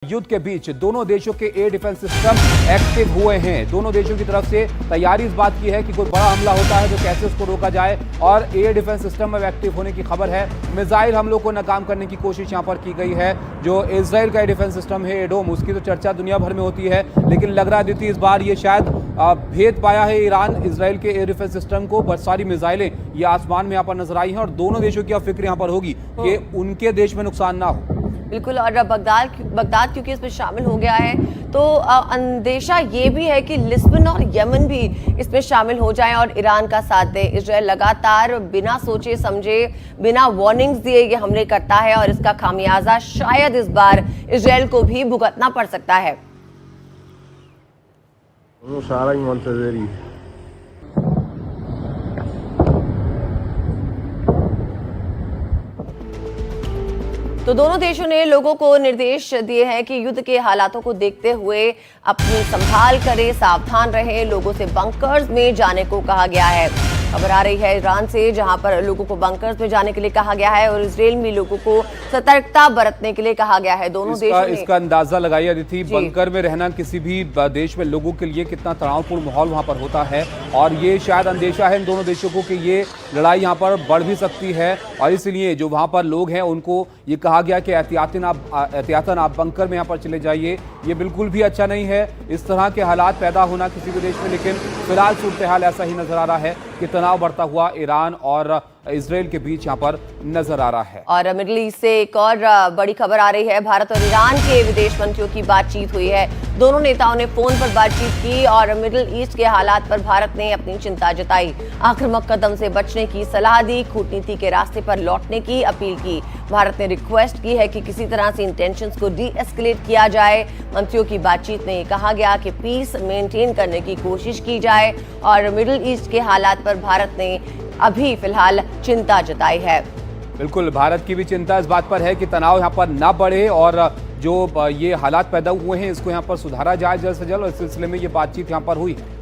युद्ध के बीच दोनों देशों के एयर डिफेंस सिस्टम एक्टिव हुए हैं। दोनों देशों की तरफ से तैयारी इस बात की है कि कोई बड़ा हमला होता है तो कैसे उसको रोका जाए, और एयर डिफेंस सिस्टम में एक्टिव होने की खबर है। मिसाइल हमलों को नाकाम करने की कोशिश यहां पर की गई है। जो इजराइल का एयर डिफेंस सिस्टम है एडोम, उसकी तो चर्चा दुनिया भर में होती है, लेकिन लग रहा है इस बार ये शायद भेद पाया है ईरान इजराइल के एयर डिफेंस सिस्टम को। बहुत सारी मिसाइलें ये आसमान में यहाँ पर नजर आई हैं और दोनों देशों की अब फिक्र यहाँ पर होगी कि उनके देश में नुकसान ना हो। बिल्कुल, और बगदाद क्योंकि इसमें शामिल हो गया है तो अंदेशा ये भी है कि लिस्बन और यमन भी इसमें शामिल हो जाएं और ईरान का साथ दे। इजराइल लगातार बिना सोचे समझे, बिना वार्निंग्स दिए ये हमले करता है और इसका खामियाजा शायद इस बार इजराइल को भी भुगतना पड़ सकता है। तो दोनों देशों ने लोगों को निर्देश दिए हैं कि युद्ध के हालातों को देखते हुए अपनी संभाल करें, सावधान रहें। लोगों से बंकर्स में जाने को कहा गया है। खबर आ रही है ईरान से, जहां पर लोगों को बंकर्स में जाने के लिए कहा गया है और इजराइल में लोगों को सतर्कता बरतने के लिए कहा गया है। दोनों देशों ने इसका अंदाजा लगाया थी बंकर में रहना किसी भी देश में लोगों के लिए कितना तनावपूर्ण माहौल वहां पर होता है, और ये शायद अंदेशा है इन दोनों देशों को कि ये लड़ाई यहाँ पर बढ़ भी सकती है, और इसलिए जो वहां पर लोग हैं उनको ये कहा गया कि एहतियातन आप बंकर में यहाँ पर चले जाइए। ये बिल्कुल भी अच्छा नहीं है इस तरह के हालात पैदा होना किसी भी देश में, लेकिन फिलहाल सूरत हाल ऐसा ही नजर आ रहा है कि तनाव बढ़ता हुआ ईरान और इजराइल के बीच यहाँ पर नजर आ रहा है। और मिडिल ईस्ट से एक और बड़ी खबर आ रही है। भारत और ईरान के विदेश मंत्रियों की बातचीत हुई है। दोनों नेताओं ने फोन पर बातचीत की और मिडिल ईस्ट के हालात पर भारत ने अपनी चिंता जताई। आक्रामक कदम से बचने की सलाह दी, कूटनीति के रास्ते पर लौटने की अपील की। भारत ने रिक्वेस्ट की है कि किसी तरह से इंटेंशंस को डी एस्केलेट किया जाए। मंत्रियों की बातचीत में कहा गया कि पीस मेंटेन करने की कोशिश की जाए, और मिडिल ईस्ट के हालात पर भारत ने अभी फिलहाल चिंता जताई है। बिल्कुल, भारत की भी चिंता इस बात पर है कि तनाव यहाँ पर ना बढ़े और जो ये हालात पैदा हुए हैं इसको यहाँ पर सुधारा जाए जल्द से जल्द, और इस सिलसिले में ये बातचीत यहाँ पर हुई है।